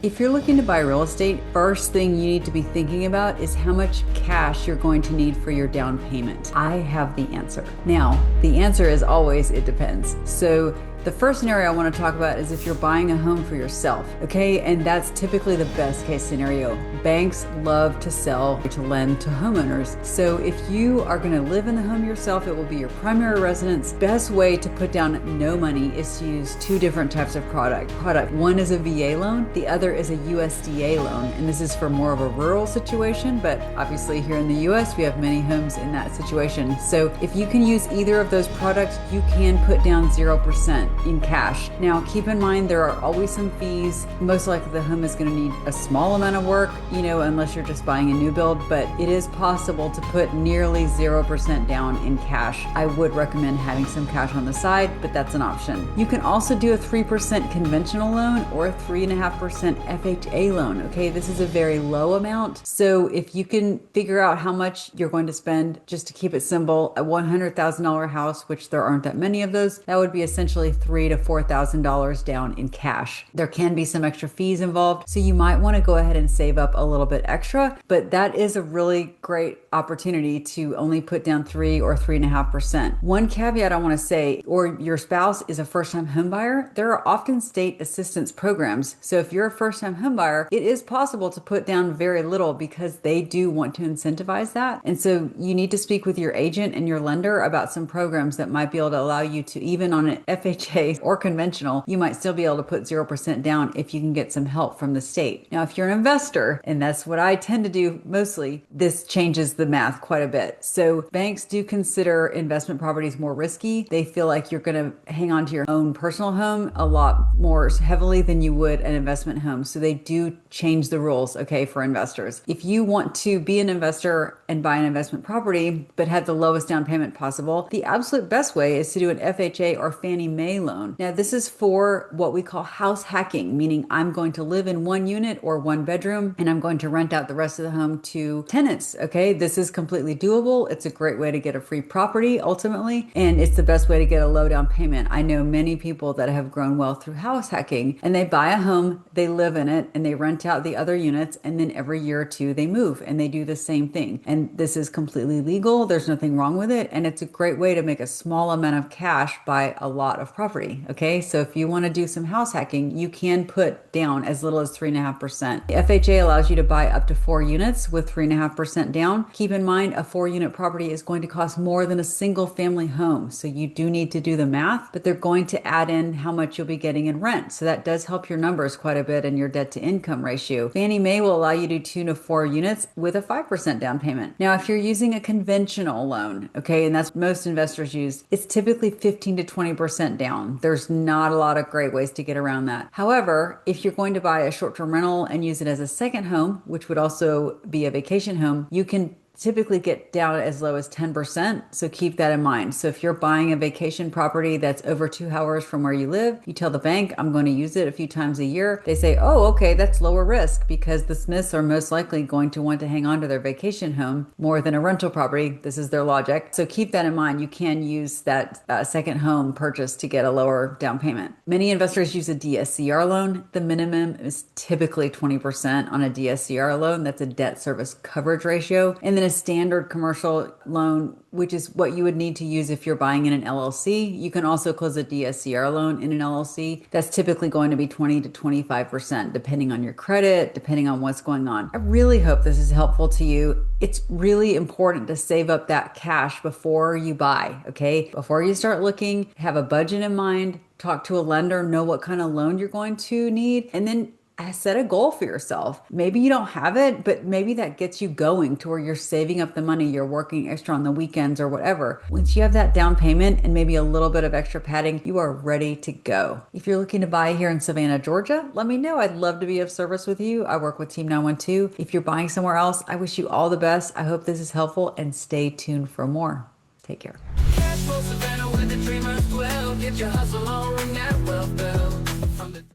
If you're looking to buy real estate, first thing you need to be thinking about is how much cash you're going to need for your down payment. I have the answer. Now, the answer is always, it depends. So the first scenario I want to talk about is if you're buying a home for yourself, okay? And that's typically the best case scenario. Banks love to sell, to lend to homeowners. So if you are going to live in the home yourself, it will be your primary residence. Best way to put down no money is to use two different types of product. One is a VA loan, the other is a USDA loan. And this is for more of a rural situation, but obviously here in the US, we have many homes in that situation. So if you can use either of those products, you can put down 0% in cash. Now, keep in mind, there are always some fees. Most likely the home is going to need a small amount of work, unless you're just buying a new build, but it is possible to put nearly 0% down in cash. I would recommend having some cash on the side, but that's an option. You can also do a 3% conventional loan or a 3.5% FHA loan. Okay, this is a very low amount. So if you can figure out how much you're going to spend, just to keep it simple, a $100,000 house, which there aren't that many of those, that would be essentially $3,000 to $4,000 down in cash. There can be some extra fees involved, so you might want to go ahead and save up a little bit extra, but that is a really great opportunity to only put down 3 or 3.5%. One caveat I want to say, or your spouse is a first-time home buyer, there are often state assistance programs. So if you're a first-time home buyer, it is possible to put down very little because they do want to incentivize that. And so you need to speak with your agent and your lender about some programs that might be able to allow you to, even on an FHA or conventional, you might still be able to put 0% down if you can get some help from the state. Now, if you're an investor, and that's what I tend to do mostly, this changes the math quite a bit. So banks do consider investment properties more risky. They feel like you're going to hang on to your own personal home a lot more heavily than you would an investment home. So they do change the rules, okay, for investors. If you want to be an investor and buy an investment property, but have the lowest down payment possible, the absolute best way is to do an FHA or Fannie Mae loan. Now, this is for what we call house hacking, meaning I'm going to live in one unit or one bedroom and I'm going to rent out the rest of the home to tenants. Okay, this is completely doable. It's a great way to get a free property ultimately, and it's the best way to get a low down payment. I know many people that have grown wealth through house hacking, and they buy a home, they live in it, and they rent out the other units, and then every year or two they move and they do the same thing. And this is completely legal. There's nothing wrong with it, and it's a great way to make a small amount of cash buy a lot of property. Okay, so if you want to do some house hacking, you can put down as little as 3.5%. The FHA allows you to buy up to 4 units with 3.5% down. Keep in mind, a 4-unit property is going to cost more than a single family home. So you do need to do the math, but they're going to add in how much you'll be getting in rent. So that does help your numbers quite a bit in your debt to income ratio. Fannie Mae will allow you to do 2 to 4 units with a 5% down payment. Now, if you're using a conventional loan, okay, and that's what most investors use, it's typically 15 to 20% down. There's not a lot of great ways to get around that. However, if you're going to buy a short-term rental and use it as a second home, which would also be a vacation home, you can typically get down as low as 10%. So keep that in mind. So if you're buying a vacation property that's over 2 hours from where you live, you tell the bank, I'm going to use it a few times a year. They say, oh, okay, that's lower risk because the Smiths are most likely going to want to hang on to their vacation home more than a rental property. This is their logic. So keep that in mind. You can use that second home purchase to get a lower down payment. Many investors use a DSCR loan. The minimum is typically 20% on a DSCR loan. That's a debt service coverage ratio. And then a standard commercial loan, which is what you would need to use if you're buying in an LLC. You can also close a DSCR loan in an LLC. That's typically going to be 20 to 25%, depending on your credit, depending on what's going on. I really hope this is helpful to you. It's really important to save up that cash before you buy, okay? Before you start looking, have a budget in mind, talk to a lender, know what kind of loan you're going to need, and then set a goal for yourself. Maybe you don't have it, but maybe that gets you going to where you're saving up the money, you're working extra on the weekends or whatever. Once you have that down payment and maybe a little bit of extra padding, you are ready to go. If you're looking to buy here in Savannah, Georgia, let me know. I'd love to be of service with you. I work with Team 912. If you're buying somewhere else, I wish you all the best. I hope this is helpful and stay tuned for more. Take care. Cash flow Savannah, where the dreamers dwell. Get your hustle on, ring that wealth bell.